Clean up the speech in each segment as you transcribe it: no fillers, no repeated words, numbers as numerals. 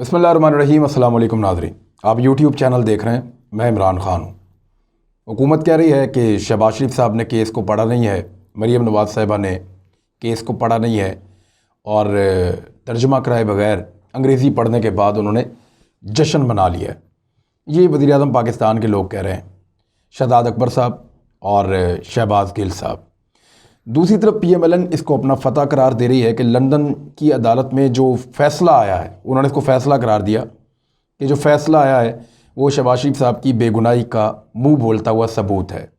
बिस्मिल्लाहिर्रहमानिर्रहीम। अस्सलाम वालेकुम नाज़रीन, आप यूट्यूब चैनल देख रहे हैं। मैं इमरान ख़ान हूँ। हुकूमत कह रही है कि शहबाज शरीफ साहब ने केस को पढ़ा नहीं है, मरीम नवाज़ साहिबा ने केस को पढ़ा नहीं है और तर्जुमा कराए बगैर अंग्रेज़ी पढ़ने के बाद उन्होंने जश्न मना लिया है। ये वज़ीर-ए-आज़म पाकिस्तान के लोग कह रहे हैं, शहजाद अकबर साहब और शहबाज गिल साहब। दूसरी तरफ PMLN इसको अपना फ़तह करार दे रही है कि लंदन की अदालत में जो फ़ैसला आया है, उन्होंने इसको फ़ैसला करार दिया कि जो फ़ैसला आया है वो शहबाज शरीफ साहब की बेगुनाही का मुंह बोलता हुआ सबूत है।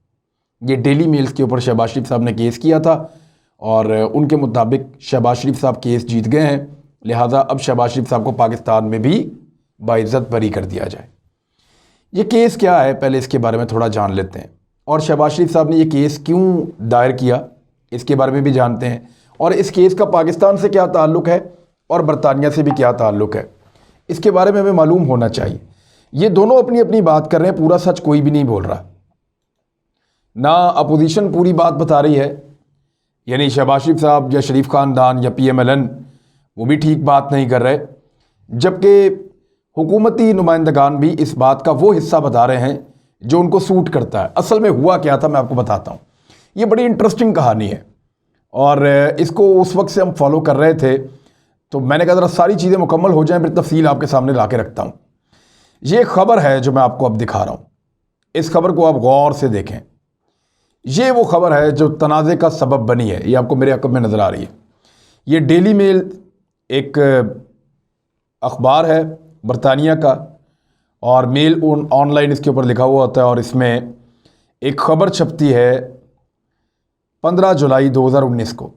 ये डेली मेल्स के ऊपर शहबाज शरीफ साहब ने केस किया था और उनके मुताबिक शहबाज शरीफ साहब केस जीत गए हैं, लिहाजा अब शहबाज शरीफ साहब को पाकिस्तान में भी बाइज़्ज़त बरी कर दिया जाए। ये केस क्या है, पहले इसके बारे में थोड़ा जान लेते हैं और शहबाज शरीफ साहब ने ये केस क्यों दायर किया इसके बारे में भी जानते हैं और इस केस का पाकिस्तान से क्या ताल्लुक़ है और बरतानिया से भी क्या ताल्लुक़ है, इसके बारे में हमें मालूम होना चाहिए। ये दोनों अपनी अपनी बात कर रहे हैं, पूरा सच कोई भी नहीं बोल रहा। ना अपोजिशन पूरी बात बता रही है, यानी शहबाज शरीफ साहब या शरीफ ख़ानदान या PMLN वो भी ठीक बात नहीं कर रहे, जबकि हुकूमती नुमाइंदगान भी इस बात का वो हिस्सा बता रहे हैं जो उनको सूट करता है। असल में हुआ क्या था मैं आपको बताता हूँ। ये बड़ी इंटरेस्टिंग कहानी है और इसको उस वक्त से हम फॉलो कर रहे थे, तो मैंने कहा ज़रा सारी चीज़ें मुकम्मल हो जाएं फिर तफसील आपके सामने ला के रखता हूँ। ये खबर है जो मैं आपको अब दिखा रहा हूँ, इस खबर को आप गौर से देखें। ये वो खबर है जो तनाज़े का सबब बनी है, ये आपको मेरे अक़ब में नज़र आ रही है। ये डेली मेल एक अखबार है बरतानिया का और मेल ऑनलाइन इसके ऊपर लिखा हुआ होता है और इसमें एक ख़बर छपती है 15 जुलाई 2019 को।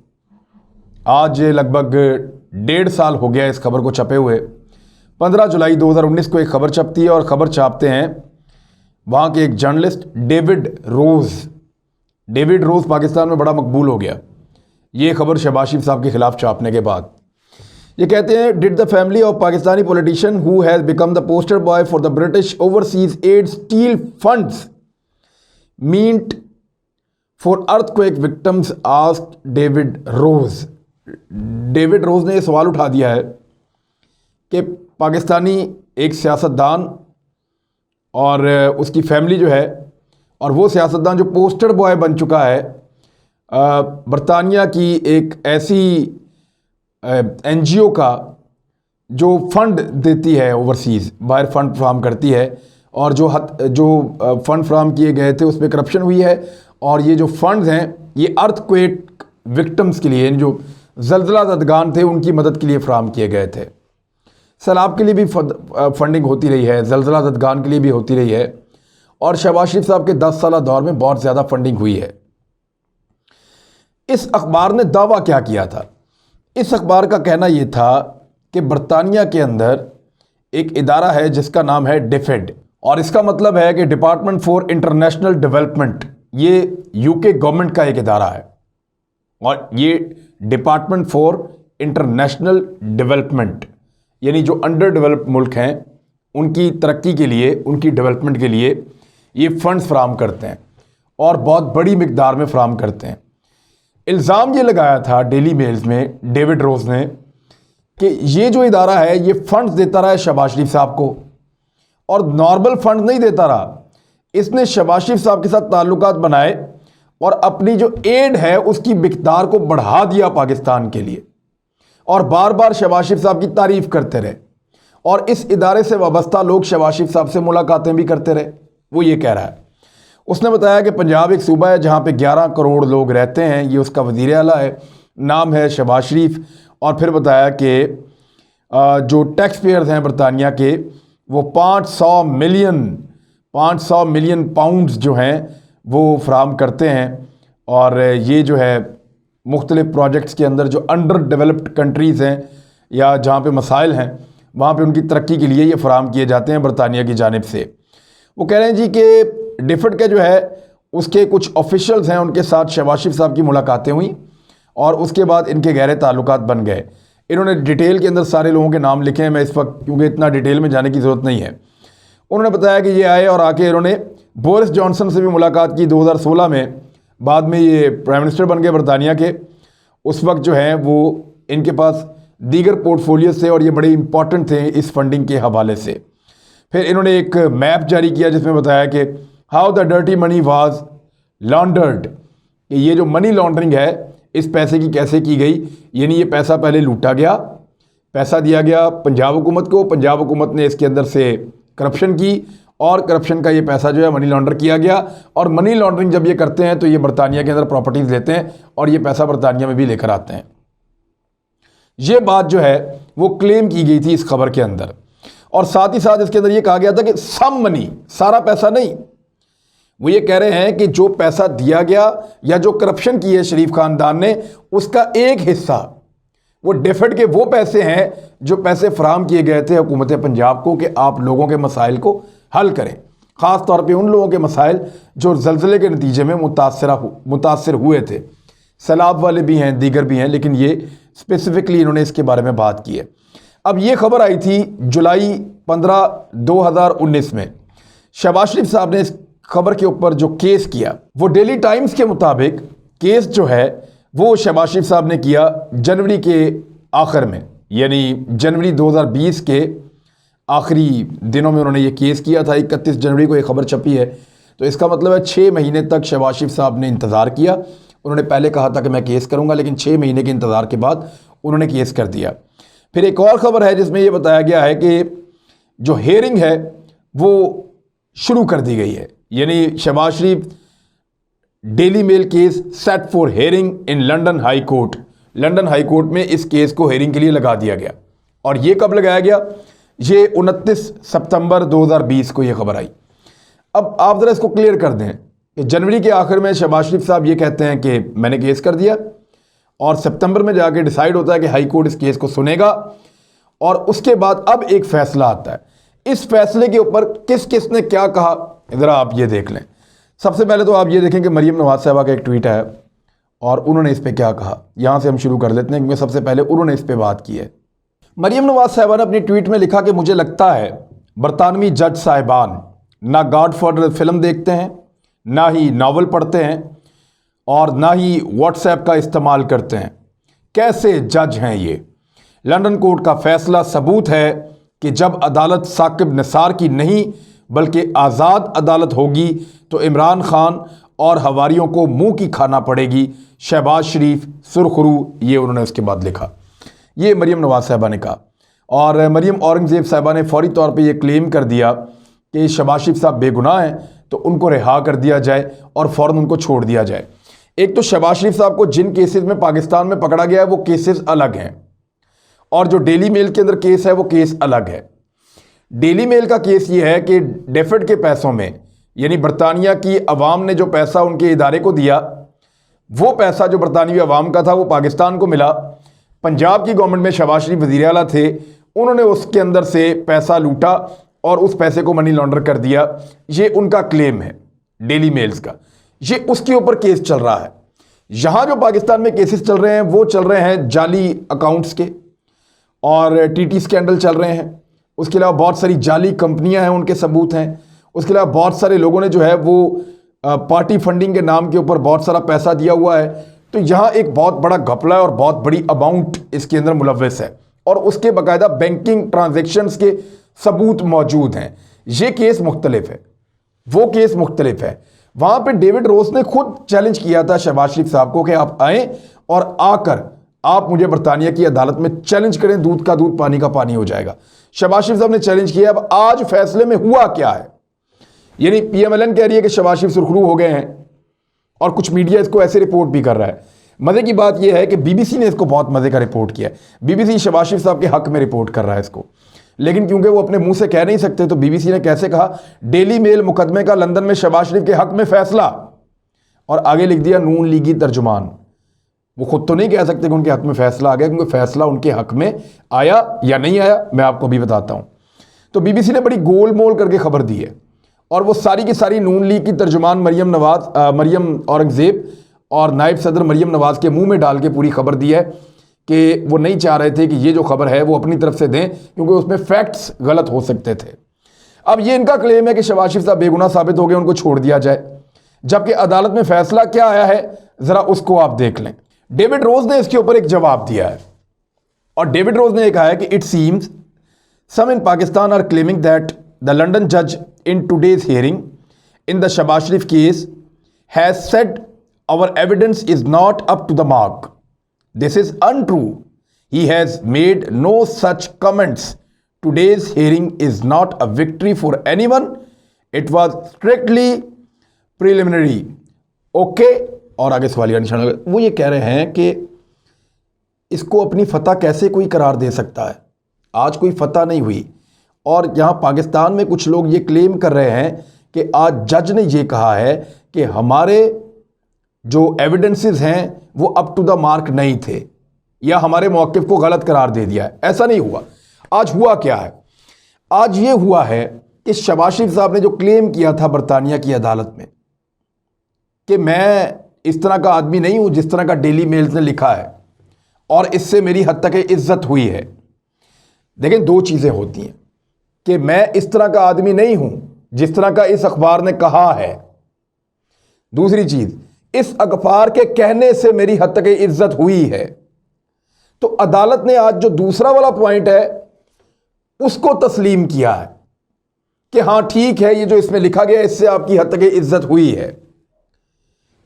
आज लगभग 1.5 साल हो गया इस खबर को छपे हुए। 15 जुलाई 2019 को एक ख़बर छपती है और ख़बर छापते हैं वहाँ के एक जर्नलिस्ट डेविड रोज़। डेविड रोज़ पाकिस्तान में बड़ा मकबूल हो गया ये ख़बर शहबाज शरीफ साहब के ख़िलाफ़ छापने के बाद। ये कहते हैं, did the family of Pakistani politician who has become the poster boy for the British overseas aid steal funds meant for earthquake victims asked David Rose. David Rose ने यह सवाल उठा दिया है कि पाकिस्तानी एक सियासतदान और उसकी फैमिली जो है, और वो सियासतदान जो पोस्टर बॉय बन चुका है बरतानिया की एक ऐसी NGO का जो फ़ंड देती है ओवरसीज़, बाहर फ़ंड फ्राहम करती है, और जो फ़ंड फ्राहम किए गए थे उस पर करप्शन हुई है और ये जो फ़ंड्स हैं ये अर्थक्वेक विक्टिम्स के लिए, जो ज़लज़ला ज़दगान थे उनकी मदद के लिए फ्राहम किए गए थे। सैलाब के लिए भी फंडिंग होती रही है, ज़लज़ला ज़दगान के लिए भी होती रही है और शहबाज शरीफ साहब के 10 साला दौर में बहुत ज़्यादा फंडिंग हुई है। इस अखबार ने दावा क्या किया था? इस अखबार का कहना यह था कि बरतानिया के अंदर एक इदारा है जिसका नाम है DFID और इसका मतलब है कि डिपार्टमेंट फॉर इंटरनेशनल डेवलपमेंट। ये UK गवर्नमेंट का एक इदारा है और ये डिपार्टमेंट फॉर इंटरनेशनल डेवलपमेंट यानी जो अंडर डेवलप्ड मुल्क हैं उनकी तरक्की के लिए, उनकी डेवलपमेंट के लिए ये फंड्स फ्राहम करते हैं और बहुत बड़ी मिकदार में फ्राहम करते हैं। इल्ज़ाम ये लगाया था डेली मेल्स में डेविड रोज़ ने कि ये जो इदारा है ये फंड्स देता रहा है शहबाज शरीफ साहब को और नॉर्मल फंड नहीं देता रहा। इसने शहबाज शरीफ साहब के साथ ताल्लुकात बनाए और अपनी जो एड है उसकी मिकदार को बढ़ा दिया पाकिस्तान के लिए और बार बार शहबाज शरीफ साहब की तारीफ़ करते रहे और इस इदारे से वाबस्ता लोग शहबाज शरीफ साहब से मुलाकातें भी करते रहे। वो ये कह रहा है, उसने बताया कि पंजाब एक सूबा है जहाँ पे 11 करोड़ लोग रहते हैं, ये उसका वज़ीर आला है, नाम है शहबाज शरीफ। और फिर बताया कि जो टैक्स पेयर्स हैं बरतानिया के वो 500 मिलियन पाउंड्स जो हैं वो फ्राहम करते हैं और ये जो है मुख्तलिफ़ प्रोजेक्ट्स के अंदर जो अंडर डेवलप्ड कंट्रीज़ हैं या जहाँ पे मसाइल हैं वहाँ पे उनकी तरक्की के लिए ये फ्राहम किए जाते हैं बरतानिया की जानिब से। वो कह रहे हैं जी कि DFID के जो है उसके कुछ ऑफिशियल्स हैं, उनके साथ शहबाज शरीफ साहब की मुलाकातें हुई और उसके बाद इनके गहरे ताल्लुकात बन गए। इन्होंने डिटेल के अंदर सारे लोगों के नाम लिखे हैं, मैं इस वक्त क्योंकि इतना डिटेल में जाने की ज़रूरत नहीं है। उन्होंने बताया कि ये आए और आके इन्होंने बोरिस जॉनसन से भी मुलाकात की 2016 में, बाद में ये प्राइम मिनिस्टर बन गए बरतानिया के। उस वक्त जो है वो इनके पास दीगर पोर्टफोलियो से, और ये बड़े इंपॉर्टेंट थे इस फंडिंग के हवाले से। फिर इन्होंने एक मैप जारी किया जिसमें बताया कि how the dirty money was laundered, कि ये जो मनी लॉन्ड्रिंग है इस पैसे की कैसे की गई। यानी ये पैसा पहले लूटा गया, पैसा दिया गया पंजाब हुकूमत को, पंजाब हुकूमत ने इसके अंदर से करप्शन की और करप्शन का ये पैसा जो है मनी लॉन्डर किया गया। और मनी लॉन्ड्रिंग जब ये करते हैं तो ये बरतानिया के अंदर प्रॉपर्टीज़ लेते हैं और ये पैसा बरतानिया में भी लेकर आते हैं। ये बात जो है वो क्लेम की गई थी इस खबर के अंदर। और साथ ही साथ इसके अंदर ये कहा गया था कि सम मनी, सारा पैसा नहीं। वो ये कह रहे हैं कि जो पैसा दिया गया या जो करप्शन की है शरीफ खानदान ने, उसका एक हिस्सा वो डिफर्ड के वो पैसे हैं जो पैसे फराहम किए गए थे हुकूमत पंजाब को कि आप लोगों के मसाइल को हल करें, ख़ास तौर पे उन लोगों के मसाइल जो ज़लज़ले के नतीजे में मुतासर हुए थे। सैलाब वाले भी हैं, दीगर भी हैं, लेकिन ये स्पेसिफिकली इन्होंने इसके बारे में बात की है। अब ये खबर आई थी जुलाई 15, 2019 में। शहबाज शरीफ साहब ने इस खबर के ऊपर जो केस किया, वो डेली टाइम्स के मुताबिक केस जो है वो शहबाज शरीफ साहब ने किया जनवरी के आखिर में, यानी जनवरी 2020 के आखिरी दिनों में उन्होंने ये केस किया था। 31 जनवरी को ये खबर छपी है, तो इसका मतलब है 6 महीने तक शहबाज शरीफ साहब ने इंतज़ार किया। उन्होंने पहले कहा था कि मैं केस करूंगा, लेकिन 6 महीने के इंतज़ार के बाद उन्होंने केस कर दिया। फिर एक और ख़बर है जिसमें यह बताया गया है कि जो हेयरिंग है वो शुरू कर दी गई है, यानी Shehbaz Sharif Daily Mail case set for hearing in London High Court. London High Court में इस केस को हेयरिंग के लिए लगा दिया गया। और ये कब लगाया गया? ये 29 सितंबर 2020 को ये खबर आई। अब आप ज़रा इसको क्लियर कर दें कि जनवरी के आखिर में शहबाज शरीफ साहब ये कहते हैं कि मैंने केस कर दिया, और सितंबर में जाके डिसाइड होता है कि हाई कोर्ट इस केस को सुनेगा, और उसके बाद अब एक फ़ैसला आता है। इस फैसले के ऊपर किस किस ने क्या कहा, ज़रा आप ये देख लें। सबसे पहले तो आप ये देखें कि मरीम नवाज साहबा का एक ट्वीट है और उन्होंने इस पर क्या कहा। यहाँ से हम शुरू कर लेते हैं क्योंकि सबसे पहले उन्होंने इस पर बात की है। मरीम नवाज साहबा ने अपनी ट्वीट में लिखा कि मुझे लगता है बरतानवी जज साहिबान ना गॉडफादर फिल्म देखते हैं, ना ही नावल पढ़ते हैं, और ना ही व्हाट्सएप का इस्तेमाल करते हैं। कैसे जज हैं ये? लंदन कोर्ट का फैसला सबूत है कि जब अदालत साकिब निसार की नहीं बल्कि आज़ाद अदालत होगी तो इमरान खान और हवारियों को मुंह की खाना पड़ेगी। शहबाज शरीफ सुरखरू, ये उन्होंने उसके बाद लिखा। ये मरीम नवाज साहबा ने कहा। और मरीम औरंगज़ेब साहबा ने फौरी तौर पे ये क्लेम कर दिया कि शहबाज शरीफ साहब बेगुनाह हैं तो उनको रिहा कर दिया जाए और फ़ौरन उनको छोड़ दिया जाए। एक तो शहबाज शरीफ साहब को जिन केसेस में पाकिस्तान में पकड़ा गया है वो केसेस अलग हैं, और जो डेली मेल के अंदर केस है वो केस अलग है। डेली मेल का केस ये है कि डेफिड के पैसों में, यानी बरतानिया की अवाम ने जो पैसा उनके इदारे को दिया, वो पैसा जो बरतानवी अवाम का था वो पाकिस्तान को मिला। पंजाब की गवर्नमेंट में शहबाज शरीफ वज़ीर आला थे, उन्होंने उसके अंदर से पैसा लूटा और उस पैसे को मनी लॉन्डर कर दिया। ये उनका क्लेम है डेली मेल्स का। ये उसके ऊपर केस चल रहा है। यहाँ जो पाकिस्तान में केसेस चल रहे हैं वो चल रहे हैं जाली अकाउंट्स के, और टीटी स्कैंडल चल रहे हैं। उसके अलावा बहुत सारी जाली कंपनियां हैं, उनके सबूत हैं। उसके अलावा बहुत सारे लोगों ने जो है वो पार्टी फंडिंग के नाम के ऊपर बहुत सारा पैसा दिया हुआ है। तो यहाँ एक बहुत बड़ा घपला है और बहुत बड़ी अमाउंट इसके अंदर मुलव्वस है, और उसके बाकायदा बैंकिंग ट्रांजेक्शन्स के सबूत मौजूद हैं। ये केस मुख्तलिफ है, वो केस मुख्तलिफ है। वहाँ पे डेविड रोस ने खुद चैलेंज किया था शहबाज शरीफ साहब को कि आप आएँ और आकर आप मुझे बरतानिया की अदालत में चैलेंज करें, दूध का दूध पानी का पानी हो जाएगा। शहबाज शरीफ साहब ने चैलेंज किया। अब आज फैसले में हुआ क्या है, यानी पीएमएलएन कह रही है कि शहबाज शरीफ सुरखरू हो गए हैं, और कुछ मीडिया इसको ऐसे रिपोर्ट भी कर रहा है। मजे की बात यह है कि बीबीसी ने इसको बहुत मजे का रिपोर्ट किया है। बीबीसी शहबाज शरीफ साहब के हक में रिपोर्ट कर रहा है इसको, लेकिन क्योंकि वो अपने मुंह से कह नहीं सकते तो बीबीसी ने कैसे कहा, डेली मेल मुकदमे का लंदन में शहबाज शरीफ के हक में फैसला, और आगे लिख दिया नून लीगी तर्जुमान। वो खुद तो नहीं कह सकते कि उनके हक में फैसला आ गया, क्योंकि फैसला उनके हक में आया या नहीं आया मैं आपको भी बताता हूं। तो बीबीसी ने बड़ी गोल मोल करके खबर दी है, और वो सारी की सारी नून लीग की तर्जुमान मरीम औरंगज़ेब और नायब सदर मरीम नवाज के मुंह में डाल के पूरी खबर दी है कि वो नहीं चाह रहे थे कि ये जो खबर है वो अपनी तरफ से दें, क्योंकि उसमें फैक्ट्स गलत हो सकते थे। अब ये इनका क्लेम है कि शहबाज शरीफ साहब बेगुनाह साबित हो गए, उनको छोड़ दिया जाए, जबकि अदालत में फैसला क्या आया है जरा उसको आप देख लें। डेविड रोज ने इसके ऊपर एक जवाब दिया है। और डेविड रोज ने कहा है कि it seems some in Pakistan are claiming that the London जज in today's hearing in the Shehbaz Sharif case has said our evidence is not up to the mark. This is untrue. He has made no such comments. Today's hearing is not a victory for anyone. It was strictly preliminary. Okay. और आगे सवालिया निशान. वो ये कह रहे हैं कि इसको अपनी फतह कैसे कोई करार दे सकता है. आज कोई फतह नहीं हुई. और यहाँ पाकिस्तान में कुछ लोग ये क्लेम कर रहे हैं कि आज जज ने ये कहा है कि हमारे जो एविडेंसेस हैं वो अप टू द मार्क नहीं थे या हमारे मौक़िफ़ को गलत करार दे दिया है. ऐसा नहीं हुआ. आज हुआ क्या है? आज ये हुआ है कि शहबाज शरीफ साहब ने जो क्लेम किया था बरतानिया की अदालत में कि मैं इस तरह का आदमी नहीं हूं जिस तरह का डेली मेल्स ने लिखा है और इससे मेरी हद तक इज्जत हुई है. देखें, दो चीज़ें होती हैं कि मैं इस तरह का आदमी नहीं हूं जिस तरह का इस अखबार ने कहा है. दूसरी चीज़, इस अखबार के कहने से मेरी हद तक इज्जत हुई है. तो अदालत ने आज जो दूसरा वाला पॉइंट है उसको तस्लीम किया है कि हां ठीक है, ये जो इसमें लिखा गया इससे आपकी हद तक इज्जत हुई है.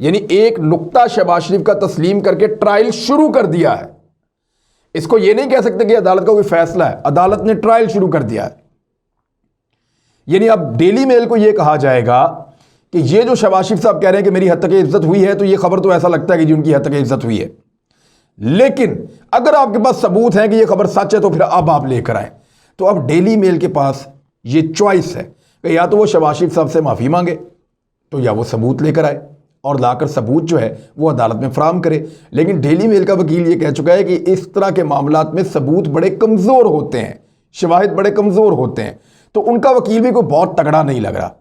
यानी एक नुक्ता शहबाज शरीफ का तस्लीम करके ट्रायल शुरू कर दिया है. इसको ये नहीं कह सकते कि अदालत का कोई फैसला है. अदालत ने ट्रायल शुरू कर दिया है. यानी अब डेली मेल को यह कहा जाएगा कि ये जो शहबाज शरीफ साहब कह रहे हैं कि मेरी हद तक इज्जत हुई है, तो ये खबर तो ऐसा लगता है कि जी उनकी हद तक इज्जत हुई है. लेकिन अगर आपके पास सबूत है कि यह खबर सच है तो फिर अब आप लेकर आए. तो अब डेली मेल के पास ये चॉइस है कि या तो वो शहबाज शरीफ साहब से माफ़ी मांगे, तो या वो सबूत लेकर आए और लाकर सबूत जो है वो अदालत में फराहम करे. लेकिन डेली मेल का वकील ये कह चुका है कि इस तरह के मामलात में सबूत बड़े कमज़ोर होते हैं, शवाहिद बड़े कमज़ोर होते हैं. तो उनका वकील भी कोई बहुत तगड़ा नहीं लग रहा.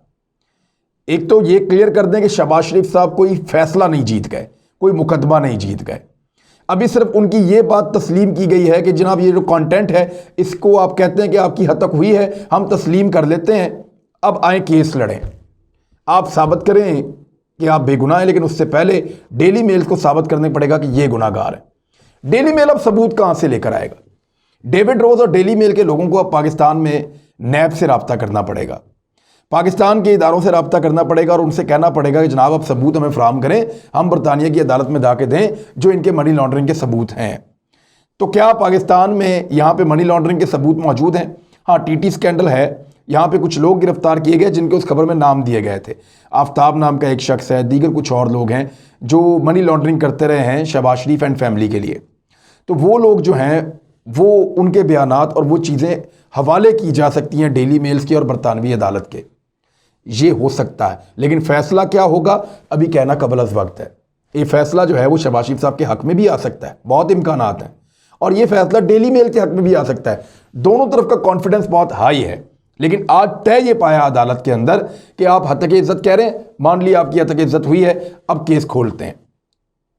एक तो ये क्लियर कर दें कि शहबाज शरीफ साहब कोई फैसला नहीं जीत गए, कोई मुकदमा नहीं जीत गए. अभी सिर्फ उनकी ये बात तस्लीम की गई है कि जनाब ये जो कंटेंट है इसको आप कहते हैं कि आपकी हद तक हुई है, हम तस्लीम कर लेते हैं, अब आए केस लड़ें, आप साबित करें कि आप बेगुनाह हैं. लेकिन उससे पहले डेली मेल को साबित करने पड़ेगा कि ये गुनाहगार है. डेली मेल अब सबूत कहाँ से लेकर आएगा? डेविड रोज और डेली मेल के लोगों को अब पाकिस्तान में नैब से रब्ता करना पड़ेगा, पाकिस्तान के इदारों से रब्ता करना पड़ेगा और उनसे कहना पड़ेगा कि जनाब आप सबूत हमें फराहम करें, हम बरतानिया की अदालत में जाके दें जो इनके मनी लॉन्ड्रिंग के सबूत हैं. तो क्या पाकिस्तान में यहाँ पे मनी लॉन्ड्रिंग के सबूत मौजूद हैं? हाँ, टीटी स्कैंडल है. यहाँ पे कुछ लोग गिरफ्तार किए गए जिनके उस खबर में नाम दिए गए थे. आफ्ताब नाम का एक शख्स है, दीगर कुछ और लोग हैं जो मनी लॉन्ड्रिंग करते रहे हैं शहबाज शरीफ एंड फैमिली के लिए. तो वो लोग जो हैं वो उनके बयानात और वो चीज़ें हवाले की जा सकती हैं डेली मेल्स की और बरतानवी अदालत के. ये हो सकता है, लेकिन फैसला क्या होगा अभी कहना कबल अज़ वक्त है. ये फैसला जो है वो शहबाज शरीफ साहब के हक में भी आ सकता है, बहुत इम्कानात हैं, और ये फैसला डेली मेल के हक में भी आ सकता है. दोनों तरफ का कॉन्फिडेंस बहुत हाई है. लेकिन आज तय ये पाया अदालत के अंदर कि आप हद तक इज्जत कह रहे हैं, मान लिया आपकी हद तक इज्जत हुई है, अब केस खोलते हैं.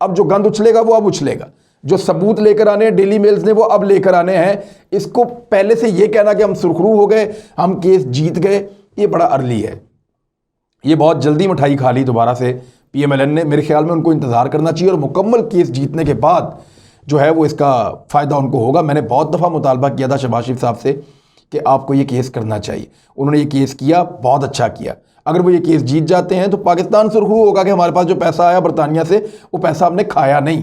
अब जो गंद उछलेगा वो अब उछलेगा. जो सबूत लेकर आने हैं डेली मेल्स ने वो अब लेकर आने हैं. इसको पहले से ये कहना कि हम सुरखरू हो गए, हम केस जीत गए, ये बड़ा अर्ली है. ये बहुत जल्दी मिठाई खा ली दोबारा से PMLN ने. मेरे ख्याल में उनको इंतज़ार करना चाहिए और मुकम्मल केस जीतने के बाद जो है वो इसका फ़ायदा उनको होगा. मैंने बहुत दफ़ा मुतालबा किया था शहबाज शरीफ साहब से कि आपको ये केस करना चाहिए. उन्होंने ये केस किया, बहुत अच्छा किया. अगर वो ये केस जीत जाते हैं तो पाकिस्तान सुरखरू होगा कि हमारे पास जो पैसा आया बरतानिया से वो पैसा हमने खाया नहीं,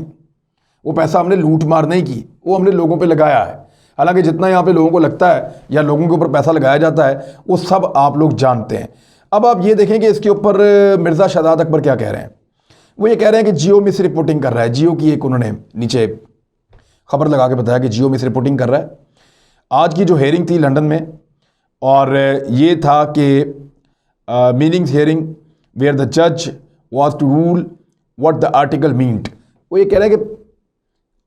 वो पैसा हमने लूट मार नहीं की, वो हमने लोगों पर लगाया है. हालांकि जितना यहाँ पे लोगों को लगता है या लोगों के ऊपर पैसा लगाया जाता है वो सब आप लोग जानते हैं. अब आप ये देखें कि इसके ऊपर मिर्ज़ा शहजाद अकबर क्या कह रहे हैं. वो ये कह रहे हैं कि जियो मिस रिपोर्टिंग कर रहा है. जियो की एक उन्होंने नीचे खबर लगा के बताया कि जियो मिस रिपोर्टिंग कर रहा है. आज की जो हेयरिंग थी लंदन में, और ये था कि मीनिंग्स हेयरिंग वेयर द जज was to rule what the article meant. वो ये कह रहे हैं कि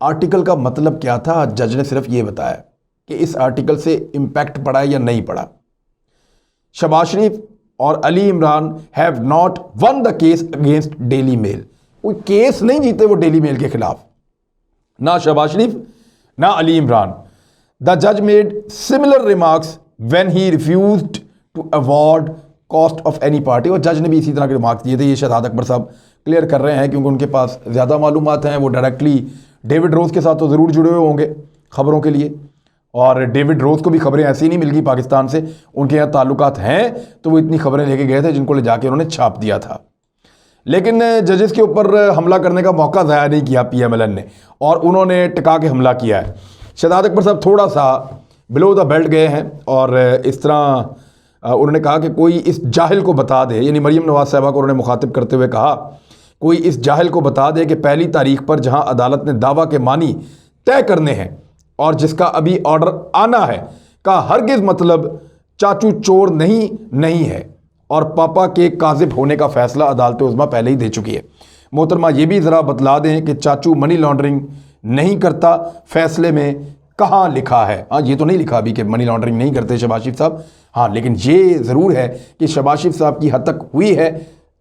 आर्टिकल का मतलब क्या था. जज ने सिर्फ ये बताया कि इस आर्टिकल से इम्पैक्ट पड़ा या नहीं पड़ा. शहबाज शरीफ और Ali Imran have not won the case against Daily Mail. कोई केस नहीं जीते वो डेली मेल के खिलाफ, ना शहबाज शरीफ ना अली इमरान. द जज made similar remarks when he refused to award cost of any party. और जज ने भी इसी तरह के रिमार्क्स दिए थे. ये शहजाद अकबर साहब क्लियर कर रहे हैं क्योंकि उनके पास ज़्यादा मालूमात हैं, वो डायरेक्टली डेविड रोज के साथ तो ज़रूर जुड़े हुए होंगे ख़बरों के लिए। और डेविड रोज़ को भी खबरें ऐसी नहीं मिल गई पाकिस्तान से, उनके यहाँ ताल्लुकात हैं तो वो इतनी खबरें लेके गए थे जिनको ले जाके उन्होंने छाप दिया था। लेकिन जजेस के ऊपर हमला करने का मौका ज़ाया नहीं किया PMLN ने, और उन्होंने टिका के हमला किया है। शहजाद अकबर साहब थोड़ा सा बिलो द बेल्ट गए हैं और इस तरह उन्होंने कहा कि कोई इस जाहिल को बता दे, यानी मरीम नवाज़ साहिबा को उन्होंने मुखातिब करते हुए कहा, कोई इस जाहिल को बता दे कि पहली तारीख पर जहां अदालत ने दावा के मानी तय करने हैं और जिसका अभी ऑर्डर आना है का हरगिज़ मतलब चाचू चोर नहीं है, और पापा के काजिब होने का फैसला अदालत उज़्मा पहले ही दे चुकी है। मोहतरमा ये भी ज़रा बतला दें कि चाचू मनी लॉन्ड्रिंग नहीं करता, फैसले में कहाँ लिखा है? हाँ, ये तो नहीं लिखा अभी कि मनी लॉन्ड्रिंग नहीं करते शहबाज शरीफ साहब। हाँ, लेकिन ये ज़रूर है कि शहबाज शरीफ साहब की हद तक हुई है,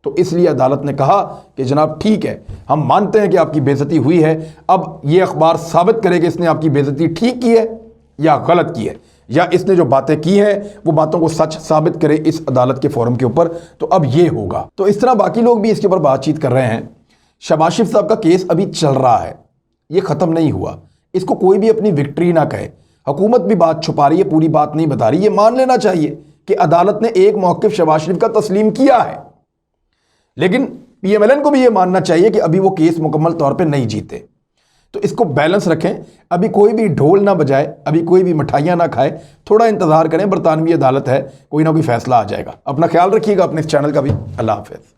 तो इसलिए अदालत ने कहा कि जनाब ठीक है, हम मानते हैं कि आपकी बेइज्जती हुई है, अब ये अखबार साबित करे कि इसने आपकी बेइज्जती ठीक की है या गलत की है, या इसने जो बातें की हैं वो बातों को सच साबित करे इस अदालत के फोरम के ऊपर, तो अब ये होगा। तो इस तरह बाकी लोग भी इसके ऊपर बातचीत कर रहे हैं। शहबाज शरीफ साहब का केस अभी चल रहा है, ये ख़त्म नहीं हुआ, इसको कोई भी अपनी विक्ट्री ना कहे। हुकूमत भी बात छुपा रही है, पूरी बात नहीं बता रही। ये मान लेना चाहिए कि अदालत ने एक मौक़िफ़ शहबाज शरीफ का तस्लीम किया है, लेकिन PMLN को भी ये मानना चाहिए कि अभी वो केस मुकम्मल तौर पे नहीं जीते। तो इसको बैलेंस रखें, अभी कोई भी ढोल ना बजाए, अभी कोई भी मिठाइयाँ ना खाए, थोड़ा इंतज़ार करें, बरतानवी अदालत है, कोई ना कोई फैसला आ जाएगा। अपना ख्याल रखिएगा, अपने इस चैनल का भी। अल्लाह हाफ़िज़।